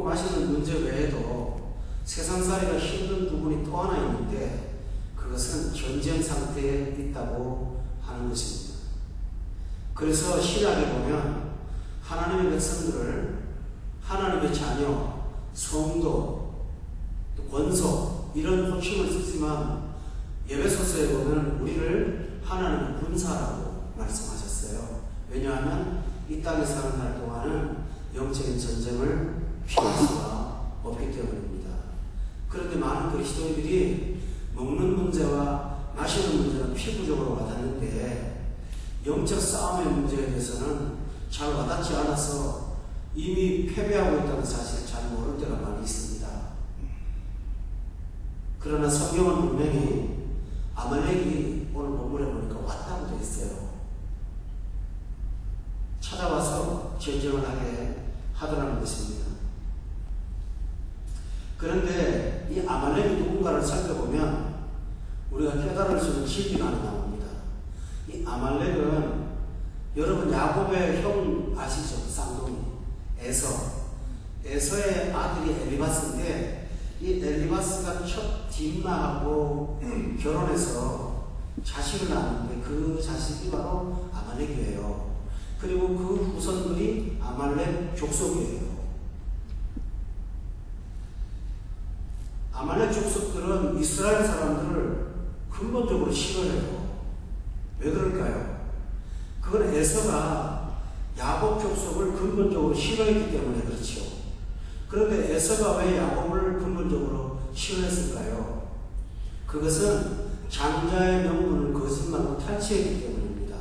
마시는 문제 외에도 세상살이가 힘든 부분이 또 하나 있는데 그것은 전쟁 상태에 있다고 하는 것입니다. 그래서 신약에 보면 하나님의 백성들을 하나님의 자녀, 성도, 또 권속 이런 호칭을 쓰지만 에베소서에 보면 우리를 하나님의 군사라고 말씀하셨어요. 왜냐하면 이 땅에 사는 날 동안은 영적인 전쟁을 피할 수가 없기 때문입니다. 그런데 많은 그리스도인들이 먹는 문제와 마시는 문제는 피부적으로 와닿는데 영적 싸움의 문제에 대해서는 잘 와닿지 않아서 이미 패배하고 있다는 사실을 잘 모를 때가 많이 있습니다. 그러나 성경은 분명히 아말렉이 오늘 본문에 보니까 왔다고 되어 있어요. 찾아와서 전쟁을 하게 하더라는 것입니다. 그런데 이 아말렉이 누군가를 살펴보면 우리가 깨달을 수 있는 진리가 하나 나옵니다. 이 아말렉은 여러분 야곱의 형 아시죠? 쌍둥이 에서의 아들이 엘리바스인데 이 엘리바스가 첫 딥나하고 결혼해서 자식을 낳았는데 그 자식이 바로 아말렉이에요. 그리고 그 후손들이 아말렉 족속이에요. 아말렉 족속들은 이스라엘 사람들을 근본적으로 싫어해요. 왜 그럴까요? 그건 에서가 야곱 족속을 근본적으로 싫어했기 때문에 그렇죠. 그런데 에서가 왜 야곱을 근본적으로 싫어했을까요? 그것은 장자의 명분을 거짓말로 탈취했기 때문입니다.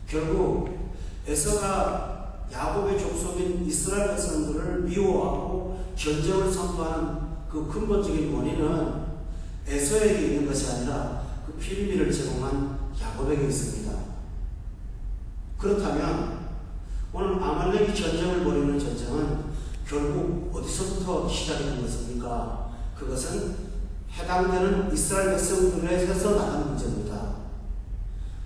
결국 에서가 야곱의 족속인 이스라엘 백성들을 미워하고 전쟁을 선포하는 그 근본적인 원인은 에서에게 있는 것이 아니라 그 빌미를 제공한 야곱에게 있습니다. 그렇다면 오늘 아말렉이 전쟁을 벌이는 전쟁은 결국 어디서부터 시작이 된 것입니까? 그것은 해당되는 이스라엘 백성들에서 나간 문제입니다.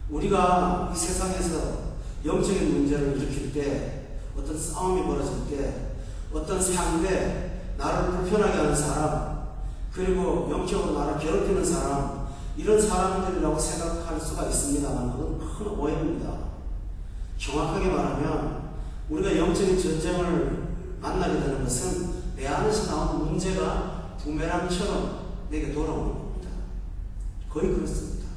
우리가 이 세상에서 영적인 문제를 일으킬 때, 어떤 싸움이 벌어질 때, 어떤 상대, 나를 불편하게 하는 사람, 그리고 영적으로 나를 괴롭히는 사람, 이런 사람들이라고 생각할 수가 있습니다만 그건 큰 오해입니다. 정확하게 말하면 우리가 영적인 전쟁을 만나게 되는 것은 내 안에서 나오는 문제가 부메랑처럼 내게 돌아오는 겁니다. 거의 그렇습니다.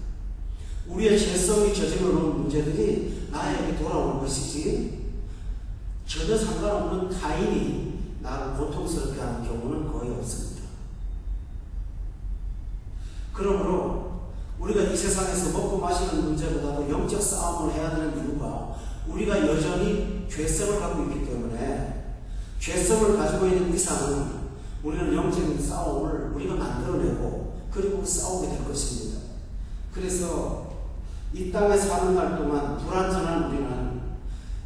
우리의 죄성이 저질러 놓은 문제들이 나에게 돌아오는 것이지 전혀 상관없는 타인이 나를 고통스럽게 하는 경우는 거의 없습니다. 그러므로 우리가 이 세상에서 먹고 마시는 문제보다도 영적 싸움을 해야 되는 이유가 우리가 여전히 죄성을 갖고 있기 때문에 죄성을 가지고 있는 이상은 우리는 영적인 싸움을 우리가 만들어내고 그리고 싸우게 될 것입니다. 그래서 이 땅에 사는 날 동안 불완전한 우리는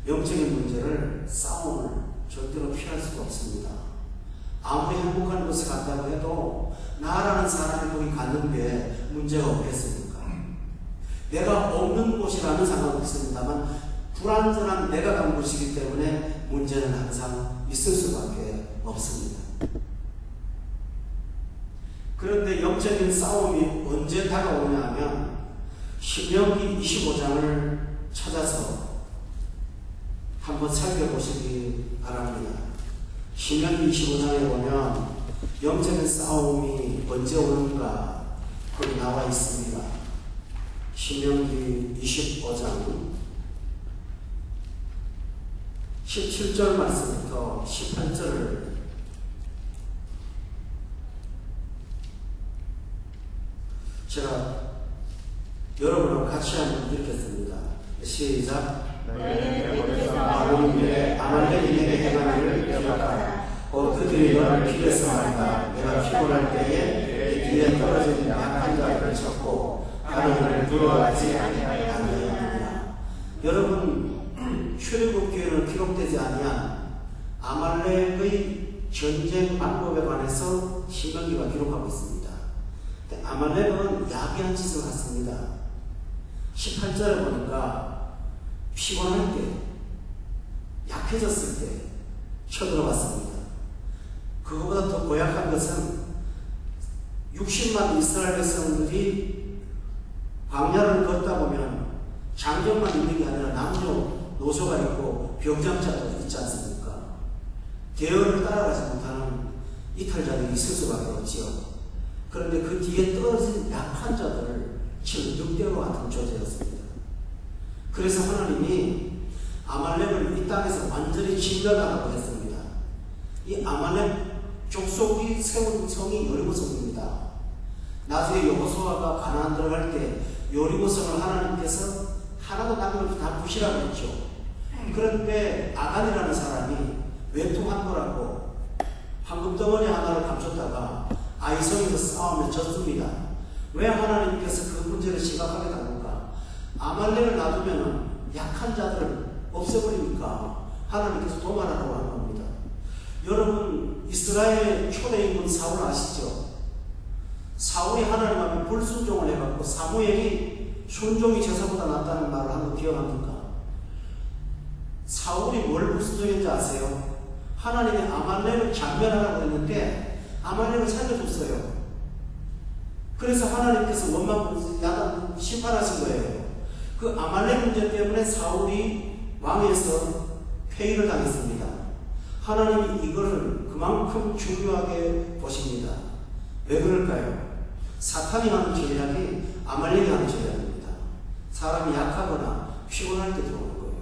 영적인 문제를 싸움을 절대로 피할 수가 없습니다. 아무리 행복한 곳에 간다고 해도 나라는 사람이 거기 가는 게 문제가 없겠습니까? 내가 없는 곳이라면 상관없습니다만 불완전한 내가 간 곳이기 때문에 문제는 항상 있을 수밖에 없습니다. 그런데 영적인 싸움이 언제 다가오냐 하면 신명기 25장을 찾아서 한번 살펴보시기 바랍니다. 신명기 25장에 보면 영적인 싸움이 언제 오는가 거기 나와 있습니다. 신명기 25장 17절 말씀부터 18절을 제가 여러분하고 같이 한번 읽겠습니다. 시작. 아말렉이 내게 행한 일을 기억하라. 곧 그들이 너를 길에서 말한다. 내가 피곤할 때에 네 뒤에 떨어진 약한 자를 쳤고 하나님을 두려워하지 아니하였느냐. 여러분, 출애굽기에는 기록되지 아니한 아말렉의 전쟁 방법에 관해서 신명기가 기록하고 있습니다. 아말렉은 야비한 짓을 했습니다. 18절에 보니까 피곤할 때, 약해졌을 때 쳐들어갔습니다. 고약한 것은 60만 이스라엘 백성들이 광야를 걷다 보면 장정만 있는 게 아니라 남녀, 노소가 있고 병장자도 있지 않습니까? 대열을 따라가지 못하는 이탈자들이 있을 수밖에 없지요. 그런데 그 뒤에 떨어진 약한 자들을 치는 늑대와 같은 존재였습니다. 그래서 하나님이 아말렉을 이 땅에서 완전히 진멸하라고 했습니다. 이 아말렉 족속이 세운 성이 여리고성입니다. 나중에 여호수아가 가나안 들어갈 때 여리고성을 하나님께서 하나도 남김없이 다 부시라고 했죠. 그런데 아간이라는 사람이 외통한 거라고 황금덩어리 하나를 감췄다가 아이성에서 싸우며 졌습니다. 왜 하나님께서 그 문제를 심각하게 다룰까? 아말렉을 놔두면 약한 자들을 없애버리니까 하나님께서 도말하라고 하는 겁니다. 여러분, 이스라엘 초대인군 사울 아시죠? 사울이 하나님 앞에 불순종을 해갖고 사무엘이 순종이 제사보다 낫다는 말을 한 거 기억합니까? 사울이 뭘 불순종했는지 아세요? 하나님이 아말렉을 장멸하라고 했는데 아말렉을 살려줬어요. 그래서 하나님께서 원망 야단 심판하신 거예요. 그 아말렉 문제 때문에 사울이 왕에서 폐위를 당했습니다. 하나님이 이거를 그만큼 중요하게 보십니다. 왜 그럴까요? 사탄이 하는 전략이 아말렉이 하는 전략입니다. 사람이 약하거나 피곤할 때 들어오는 거예요.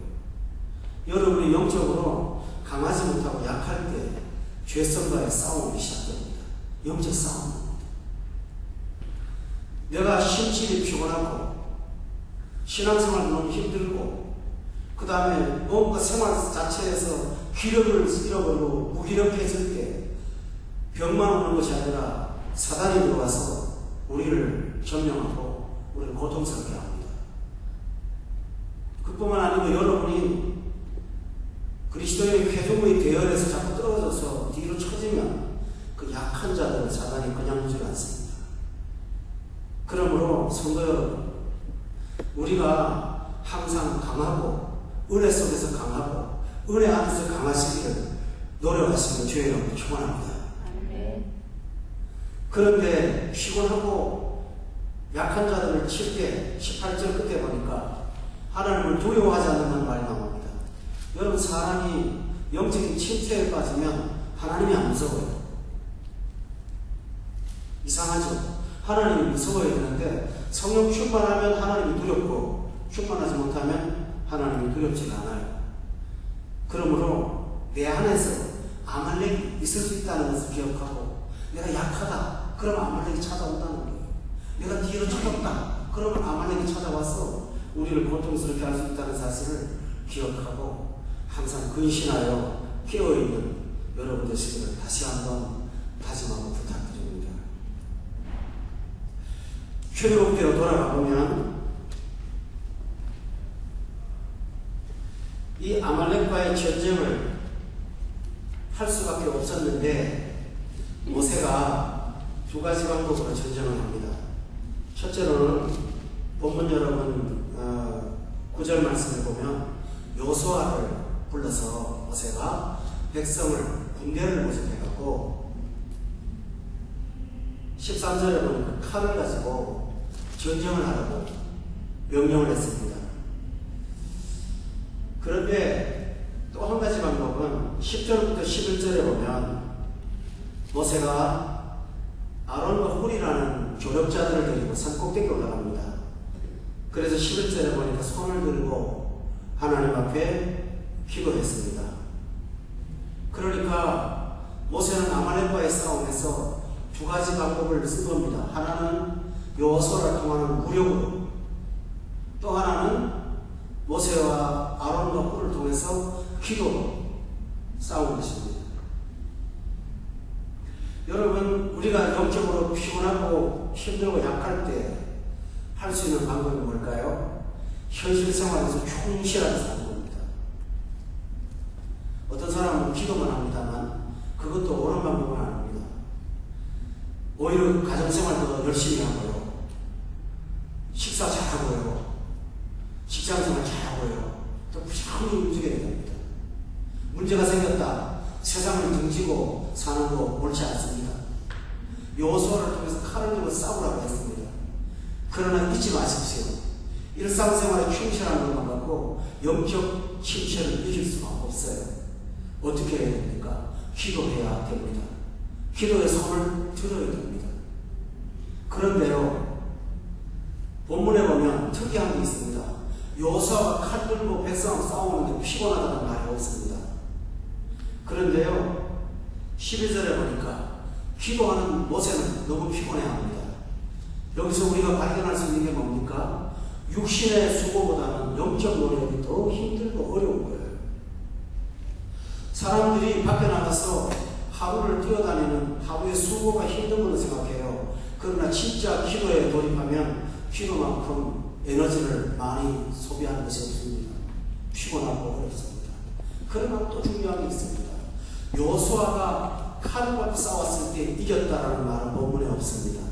여러분이 영적으로 강하지 못하고 약할 때 죄성과의 싸움이 시작됩니다. 영적 싸움입니다. 내가 심신이 피곤하고 신앙생활 너무 힘들고 그 다음에 뭔가 생활 자체에서 기력을 잃어버리고 무기력해질 때 병만 오는 것이 아니라 사단이 들어와서 우리를 점령하고 우리를 고통스럽게 합니다. 그뿐만 아니고 여러분이 그리스도의 회중의 대열에서 자꾸 떨어져서 뒤로 처지면 그 약한 자들을 사단이 그냥 두지 않습니다. 그러므로 성도 여러분, 우리가 항상 강하고 은혜 속에서 강하고 은혜 안에서 강하시기를 노력하시는 주의 이름으로 축원합니다. 그런데 피곤하고 약한 자들을 칠 때 18절 끝에 보니까 하나님을 두려워하지 않는다는 말이 나옵니다. 여러분, 사람이 영적인 침체에 빠지면 하나님이 안 무서워요. 이상하죠? 하나님이 무서워야 되는데 성령 충만하면 하나님이 두렵고 충만하지 못하면 하나님이 두렵지 않아요. 그러므로 내 안에서 아말렉이 있을 수 있다는 것을 기억하고 내가 약하다. 그러면 아말렉이 찾아온다는 거예요. 내가 뒤로 쳐졌다. 그러면 아말렉이 찾아와서 우리를 고통스럽게 할 수 있다는 사실을 기억하고 항상 근신하여 깨어있는 여러분 되시기를 다시 한번 다짐하고 부탁드립니다. 출애굽기로 돌아가 보면 이 아말렉과의 전쟁을 할 수밖에 없었는데 모세가 두 가지 방법으로 전쟁을 합니다. 첫째로는 본문 여러분 9절 말씀을 보면 여호수아를 불러서 모세가 백성을 군대를 모집해갖고 13절에 보니까 칼을 가지고 전쟁을 하라고 명령을 했습니다. 그런데 또 한 가지 방법은 10절부터 11절에 보면 모세가 아론과 훌이라는 조력자들을 데리고 산 꼭대기에 올라갑니다. 그래서 11절에 보니까 손을 들고 하나님 앞에 기도했습니다. 그러니까 모세는 아말렉과의 싸움에서 두 가지 방법을 쓴 겁니다. 하나는 여호수아를 통하는 무력으로, 또 하나는 모세와 아론과 훌을 통해서 기도로 싸운 것입니다. 여러분, 우리가 영적으로 피곤하고 힘들고 약할 때 할 수 있는 방법이 뭘까요? 현실 생활에서 충실하게 사는 겁니다. 어떤 사람은 기도만 합니다만 그것도 옳은 방법은 아닙니다. 오히려 가정생활도 열심히 하고요, 식사 잘하고요, 직장생활 잘하고요, 또 부지런히 움직여야 됩니다. 문제가 생겼다, 세상을 등지고 가지고 사는 거 옳지 않습니다. 여호수아를 통해서 칼을 들고 싸우라고 했습니다. 그러나 잊지 마십시오. 일상생활에 충실한 것만 갖고 영적 침체를 이길 수가 없어요. 어떻게 해야 됩니까? 기도해야 됩니다. 기도에 손을 들어야 됩니다. 그런데요, 본문에 보면 특이한 게 있습니다. 여호수아가 칼 들고 백성하고 싸우는데 피곤하다는 말이 없습니다. 그런데요, 12절에 보니까 기도하는 모세는 너무 피곤해합니다. 여기서 우리가 발견할 수 있는 게 뭡니까? 육신의 수고보다는 영적 노력이 더 힘들고 어려운 거예요. 사람들이 밖에 나가서 하루를 뛰어다니는 하루의 수고가 힘든 걸로 생각해요. 그러나 진짜 기도에 돌입하면 기도만큼 에너지를 많이 소비하는 것이 없습니다. 피곤하고 어렵습니다. 그러나 또 중요한 게 있습니다. 여호수아가 칼을 갖고 싸웠을 때 이겼다라는 말은 본문에 없습니다.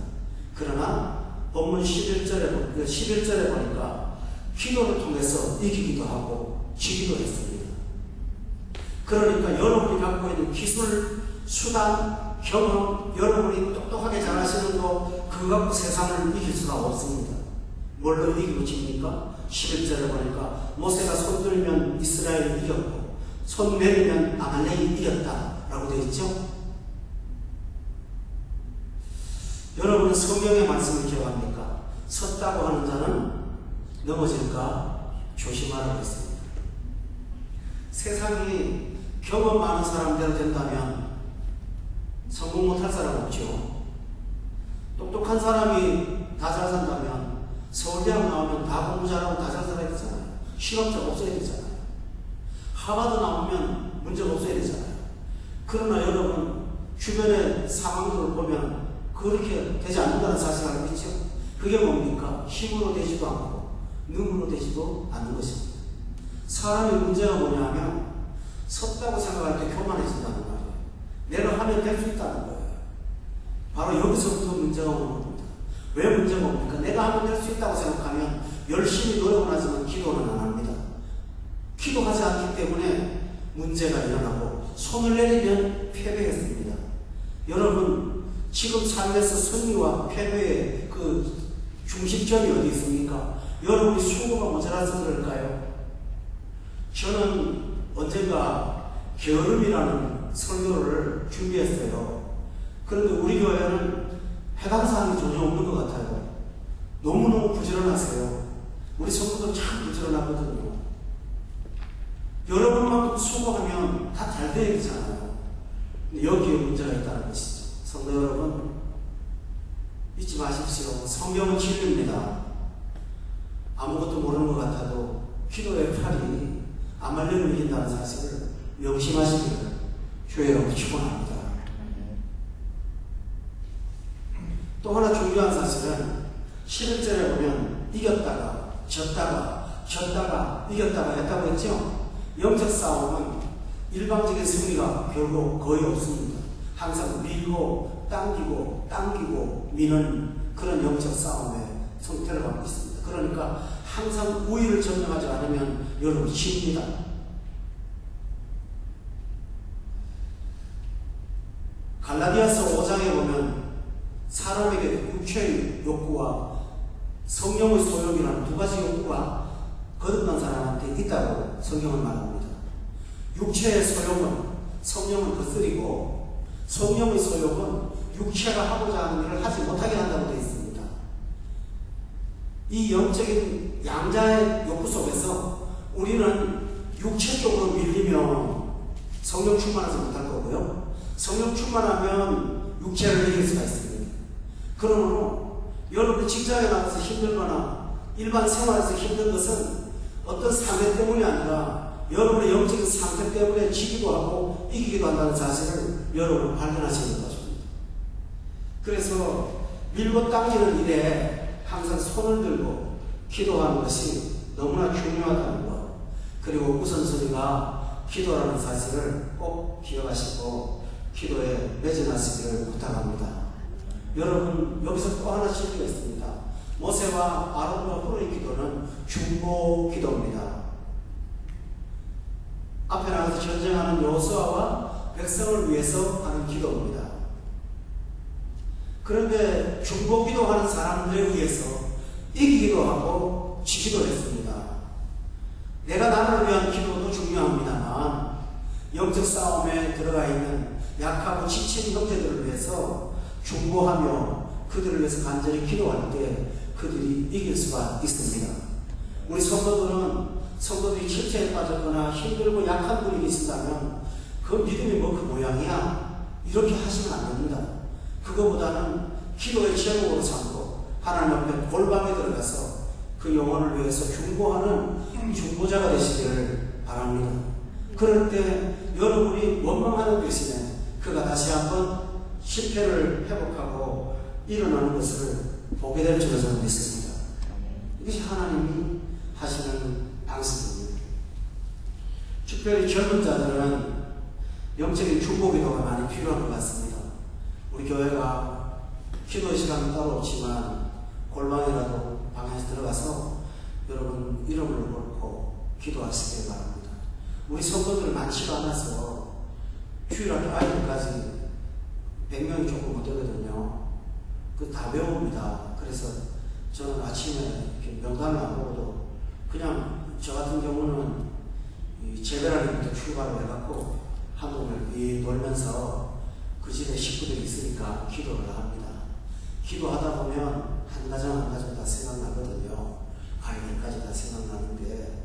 그러나 본문 11절에 보니까 기도를 통해서 이기기도 하고 지기도 했습니다. 그러니까 여러분이 갖고 있는 기술, 수단, 경험, 여러분이 똑똑하게 잘하시는 거 그거 갖고 세상을 이길 수가 없습니다. 뭘로 이기고 집니까? 11절에 보니까 모세가 손 들면 이스라엘이 이겼고 손 내리면 아말렉이 이겼다라고 되어 있죠. 여러분은 성경의 말씀을 기억합니까? 섰다고 하는 자는 넘어질까 조심하라고 했습니다. 세상이 경험 많은 사람대로 된다면 성공 못할 사람 없죠. 똑똑한 사람이 다 잘 산다면 서울대학 나오면 다 공부 잘하고 다 잘 살아야 되잖아요. 실업자 없어야 되잖아요. 하버드 나오면 문제가 없어야 되잖아요. 그러나 여러분 주변의 상황들을 보면 그렇게 되지 않는다는 사실을 알고 있죠. 그게 뭡니까? 힘으로 되지도 않고 능으로 되지도 않는 것입니다. 사람의 문제가 뭐냐면 섰다고 생각할 때 교만해진다는 말이에요. 내가 하면 될 수 있다는 거예요. 바로 여기서부터 문제가 오는 겁니다. 왜 문제가 옵니까? 내가 하면 될 수 있다고 생각하면 열심히 노력은 하지만 기도는 안 합니다. 기도하지 않기 때문에 문제가 일어나고 손을 내리면 패배했습니다. 여러분 지금 삶에서 승리와 패배의 그 중심점이 어디 있습니까? 여러분이 수고가 모자라서 그럴까요? 저는 언젠가 게으름이라는 설교를 준비했어요. 그런데 우리 교회는 해당 사항이 전혀 없는 것 같아요. 너무너무 부지런하세요. 우리 성도들 참 부지런하거든요. 여러분만큼 수고하면 다 잘 돼야 되잖아요. 근데 여기에 문제가 있다는 것이죠. 성도 여러분, 잊지 마십시오. 성경은 진리입니다. 아무것도 모르는 것 같아도 기도의 칼이 아말렉을 이긴다는 사실을 명심하시기를 주의하고 축원합니다. 또 하나 중요한 사실은 11절에 보면 이겼다가 졌다가 이겼다가 했다고 했죠. 영적 싸움은 일방적인 승리가 결국 거의 없습니다. 항상 밀고 당기고 미는 그런 영적 싸움의 성태를 갖고 있습니다. 그러니까 항상 우위를 점령하지 않으면 여러분 집니다. 갈라디아서 5장에 보면 사람에게 육체의 욕구와 성령의 소욕이라는 두 가지 욕구가 거듭난 사람한테 있다고 성경은 말합니다. 육체의 소욕은 성령을 거스리고 성령의 소욕은 육체가 하고자 하는 일을 하지 못하게 한다고 되어 있습니다. 이 영적인 양자의 욕구 속에서 우리는 육체 쪽으로 밀리면 성령 충만하지 못할 거고요. 성령 충만하면 육체를 이길 수가 있습니다. 그러므로 여러분이 직장에 나가서 힘들거나 일반 생활에서 힘든 것은 어떤 상태 때문이 아니라 여러분의 영적인 상태 때문에 지기도 하고 이기기도 한다는 사실을 여러분 발견하시는 것입니다. 그래서 밀고 당기는 일에 항상 손을 들고 기도하는 것이 너무나 중요하다는 것, 그리고 우선순위가 기도라는 사실을 꼭 기억하시고 기도에 매진하시기를 부탁합니다. 여러분 여기서 또 하나 실수가 있습니다. 모세와 아론과 훌의 기도는 중보 기도입니다. 앞에 나가서 전쟁하는 여호수아와 백성을 위해서 하는 기도입니다. 그런데 중보 기도하는 사람들에 의해서 이기기도 하고 지기도 했습니다. 내가 나를 위한 기도도 중요합니다만 영적 싸움에 들어가 있는 약하고 지친 형제들을 위해서 중보하며 그들을 위해서 간절히 기도할 때 그들이 이길 수가 있습니다. 우리 성도들이 실체에 빠졌거나 힘들고 약한 분이 계신다면 그 믿음이 뭐 그 모양이야? 이렇게 하시면 안 됩니다. 그거보다는 기도의 제목으로 삼고 하나님 앞에 골방에 들어가서 그 영혼을 위해서 중보하는 중보자가 되시기를 바랍니다. 그럴 때 여러분이 원망하는 대신에 그가 다시 한번 실패를 회복하고 일어나는 것을 보게 될 줄로 저는 믿습니다. 이것이 하나님이 하시는 방식입니다. 특별히 젊은 자들은 영적인 중보기도가 많이 필요한 것 같습니다. 우리 교회가 기도 시간은 따로 없지만 골방이라도 방에서 들어가서 여러분 이름을 걸고 기도하시길 바랍니다. 우리 성도들 많지가 않아서 주일학교 아이들까지 100명이 조금 못 되거든요. 그 다 배웁니다. 그래서 저는 아침에 명단을 안 보고도 그냥 저 같은 경우는 재배라는부터 출발을 해갖고 한동을 돌면서 그 집에 식구들이 있으니까 기도를 합니다. 기도하다 보면 한 가정 한 가정 다 생각나거든요. 아이들까지 다 생각나는데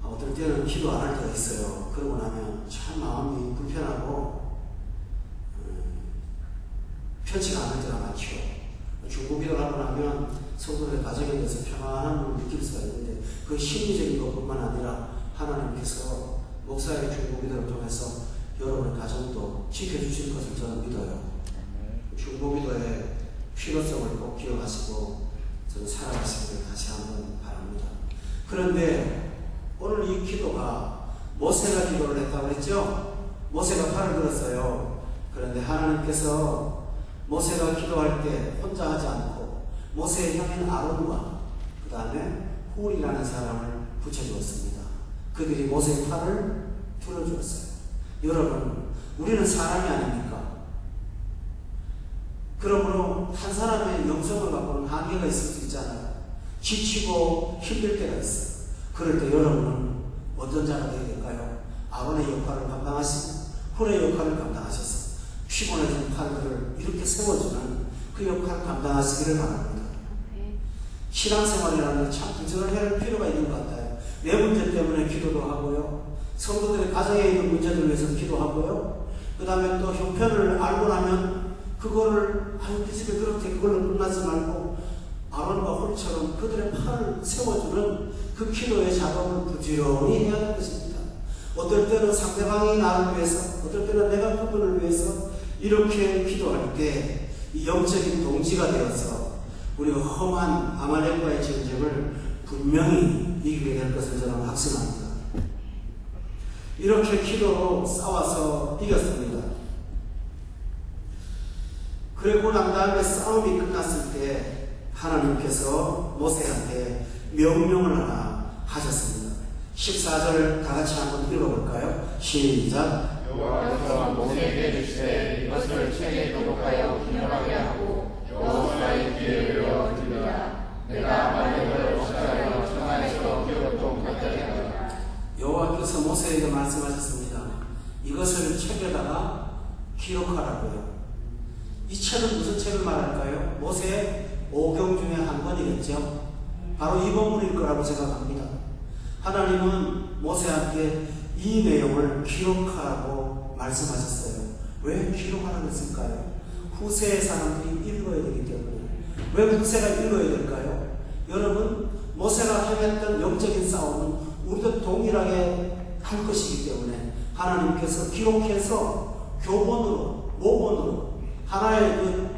어떨 때는 기도 안 할 때가 있어요. 그러고 나면 참 마음이 불편하고 편치가 않을 때가 많죠. 중보기도를 하고 나면 성도들의 가정에 대해서 평안함을 느낄 수가 있는데 그 심리적인 것뿐만 아니라 하나님께서 목사의 중보기도를 통해서 여러분의 가정도 지켜주실 것을 저는 믿어요. 중보기도의 필요성을 꼭 기억하시고 저는 살아가시기를 다시 한번 바랍니다. 그런데 오늘 이 기도가 모세가 기도를 했다고 했죠? 모세가 팔을 들었어요. 그런데 하나님께서 모세가 기도할 때 혼자 하지 않고 모세의 형인 아론과 그 다음에 훌이라는 사람을 붙여주었습니다. 그들이 모세의 팔을 들어주었어요. 여러분, 우리는 사람이 아닙니까? 그러므로 한 사람의 영성을 갖고는 한계가 있을 수 있잖아요. 지치고 힘들 때가 있어요. 그럴 때 여러분은 어떤 자가 되어야 될까요? 아론의 역할을 감당하시고 훌의 역할을 감당하셔서 피곤해진 팔들을 이렇게 세워주는 그 역할을 감당하시기를 바랍니다. 신앙생활이라는 게 참 부지런히 할 필요가 있는 것 같아요. 내 문제 때문에 기도도 하고요. 성도들의 가정에 있는 문제들을 위해서 기도하고요. 그 다음에 또 형편을 알고 나면 그거를 그 집에 그렇게 그걸로 끝나지 말고 아론과 홀처럼 그들의 팔을 세워주는 그 기도의 작업을 부지런히 해야 할 것입니다. 어떨 때는 상대방이 나를 위해서, 어떨 때는 내가 그분을 위해서 이렇게 기도할 때 이 영적인 동지가 되어서 우리가 험한 아말렉과의 전쟁을 분명히 이기게 될 것을 저는 확신합니다. 이렇게 기도로 싸워서 이겼습니다. 그리고 난 다음에 싸움이 끝났을 때 하나님께서 모세한테 명령을 하나 하셨습니다. 14절 다 같이 한번 읽어볼까요? 시작. 여호와께서 모세에게 이르시되 이것을 책에 기록하여 기념하게 하고 여호수아의 귀에 외워 들으라. 내가 아말렉을 없애하여 청하에서 기업도 못하게 하리라. 여호와께서 모세에게 말씀하셨습니다. 이것을 책에다가 기록하라고요. 이 책은 무슨 책을 말할까요? 모세의 5경 중에 한 권이겠죠. 바로 이 본문일 거라고 생각합니다. 하나님은 모세한테 이 내용을 기록하라고 말씀하셨어요. 왜 기록하라고 했을까요? 후세의 사람들이 읽어야 되기 때문에. 왜 후세가 읽어야 될까요? 여러분, 모세가 행했던 영적인 싸움은 우리도 동일하게 할 것이기 때문에 하나님께서 기록해서 교본으로, 모본으로 하나의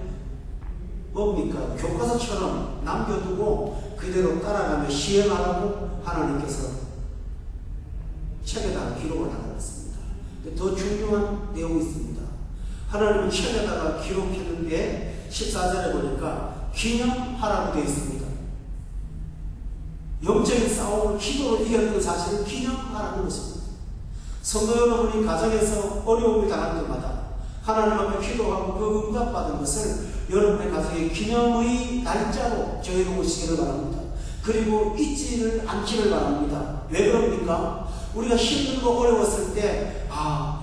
교과서처럼 남겨두고 그대로 따라가며 시행하라고 하나님께서 책에다가 기록을 하셨습니다. 더 중요한 내용이 있습니다. 하나님은 책에다가 기록했는데 14절에 보니까 기념하라고 되어 있습니다. 영적인 싸움을 기도로 이겼던 사실을 기념하라는 것입니다. 성도 여러분이 가정에서 어려움이 당할 때마다 하나님 앞에 기도하고 그 응답받은 것을 여러분의 가정의 기념의 날짜로 정해놓으시기를 바랍니다. 그리고 잊지를 않기를 바랍니다. 왜 그럽니까? 우리가 힘들고 어려웠을 때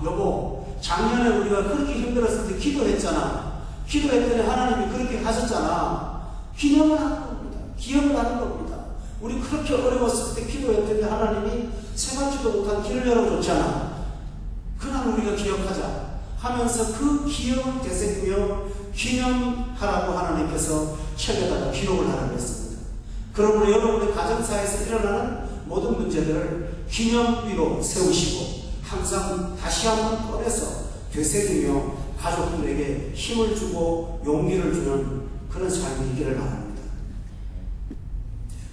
여보 작년에 우리가 그렇게 힘들었을 때 기도했잖아. 기도했더니 하나님이 그렇게 하셨잖아. 기념을 하는 겁니다. 기억을 하는 겁니다. 우리 그렇게 어려웠을 때 기도했더니 하나님이 생각지도 못한 길을 열어줬잖아. 그날 우리가 기억하자 하면서 그 기억을 되새기며 기념하라고 하나님께서 책에다가 기록을 하라고 했습니다. 그러므로 여러분의 가정사에서 일어나는 모든 문제들을 기념비로 세우시고 항상 다시 한번 꺼내서 되새기며 가족들에게 힘을 주고 용기를 주는 그런 삶이 있기를 바랍니다.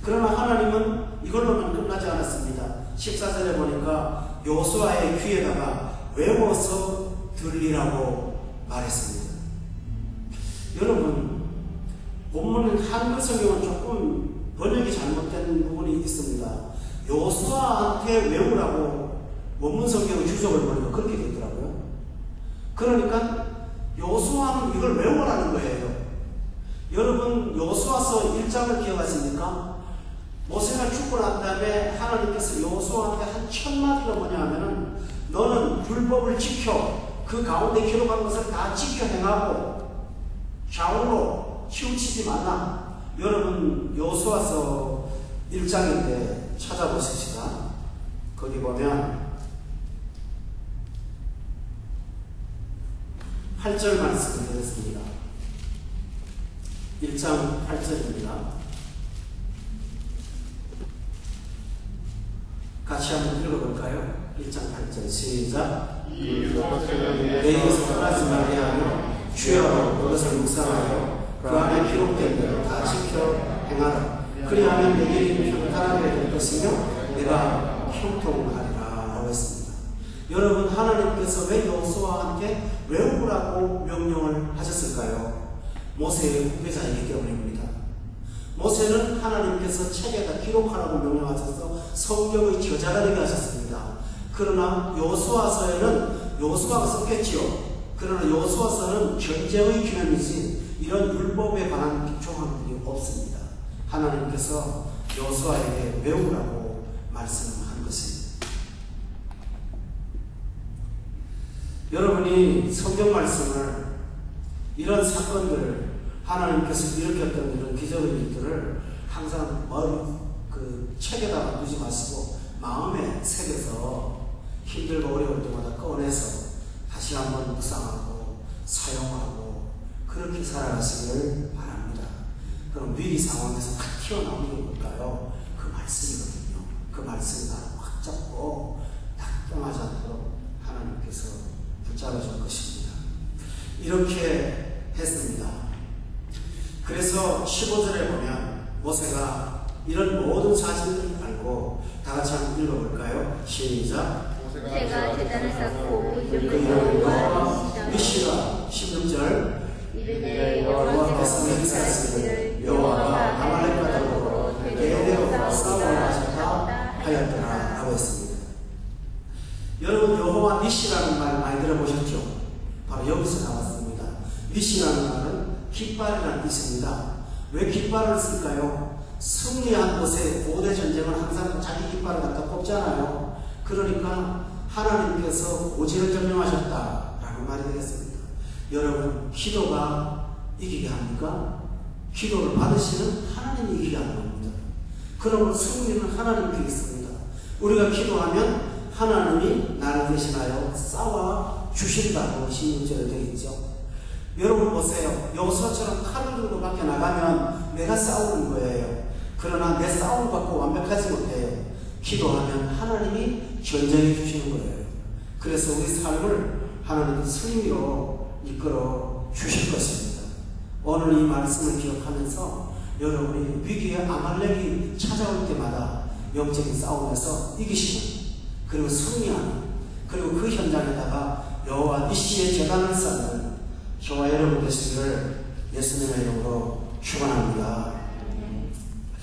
그러나 하나님은 이걸로만 끝나지 않았습니다. 14절에 보니까 여호수아의 귀에다가 외워서 들리라고 말했습니다. 여러분, 본문 한글 성경은 조금 번역이 잘못된 부분이 있습니다. 여호수아한테 외우라고 원문 성경의 주석을 보니까 그렇게 되더라고요. 그러니까 여호수아는 이걸 외우라는 거예요. 여러분, 여호수아서 1장을 기억하십니까? 모세가 죽고 난 다음에 하나님께서 여호수아한테 한 1000마디가 뭐냐 하면은 너는 율법을 지켜 그 가운데 기록한 것을 다 지켜 행하고 좌우로 치우치지 말라. 여러분, 여호수아서 1장인데 찾아보십시다. 거기 보면 8절 말씀을 드렸습니다. 1장 8절입니다. 같이 한번 읽어볼까요? 1장 8절 시작. 내게서 떠나지 말게 하며 주여 그것을 묵상하여 그 안에 기록된 대로 다 지켜 행하라. 그리하면 내게 이름이 평탄하게 될 것이며 내가 형통하리라 라고 했습니다. 여러분, 하나님께서 왜 여호수아한테 외우라고 명령을 하셨을까요? 모세의 후계자이기 때문입니다. 모세는 하나님께서 책에다 기록하라고 명령하셔서 성경의 저자가 되게 하셨습니다. 그러나 여호수아서에는 여호수아가 썼겠지요. 그러나 여호수아서는 전쟁의 기념이지 이런 율법에 관한 조항들이 없습니다. 하나님께서 여호수아에게 외우라고 말씀한 것입니다. 여러분이 성경 말씀을 이런 사건들을 하나님께서 일으켰던 이런 기적의 일들을 항상 그 책에다가 두지 마시고 마음에 새겨서 힘들고 어려울 때마다 꺼내서 다시 한번 묵상하고 사용하고 그렇게 살아가시기를 바랍니다. 그럼 위기 상황에서 딱 튀어나오는 게 뭘까요? 그 말씀이거든요. 그 말씀이 나를 확 잡고 딱 떠나지 않도록 하나님께서 붙잡아 줄 것입니다. 이렇게 했습니다. 그래서 15절에 보면 모세가 이런 모든 사실들을 알고 다 같이 한번 읽어볼까요? 시작. 모세가 제단을 쌓고 그 이름과 미시가 16절 이르되 여호와께서 맹세하시기를 여호와가 아말렉과 더불어 대대로 싸움을 하셨다 하였더라 라고 했습니다. 여러분, 여호와 니시라는 말 많이 들어보셨죠? 바로 여기서 나왔습니다. 니시라는 말은 깃발이라는 뜻입니다. 왜 깃발을 쓸까요? 승리한 곳에 고대 전쟁은 항상 자기 깃발을 갖다 꼽잖아요. 그러니까 하나님께서 고지를 점령하셨다라고 말이 되겠습니다. 여러분, 기도가 이기게 합니까? 기도를 받으시는 하나님이 이기게 하는 겁니다. 그러면 승리는 하나님께 있습니다. 우리가 기도하면 하나님이 나를 대신하여 싸워 주신다고 16절에 되어 있죠. 여러분 보세요. 여호수아처럼 칼을 들고 밖에 나가면 내가 싸우는 거예요. 그러나 내 싸움을 받고 완벽하지 못해요. 기도하면 하나님이 전쟁해 주시는 거예요. 그래서 우리 삶을 하나님은 승리로 이끌어 주실 것입니다. 오늘 이 말씀을 기억하면서 여러분이 위기의 아말렉이 찾아올 때마다 영적인 싸움에서 이기시는, 그리고 승리하는, 그리고 그 현장에다가 여호와 니시의 제단을 쌓는 저와 여러분 되시기를 예수님의 이름으로 축원합니다.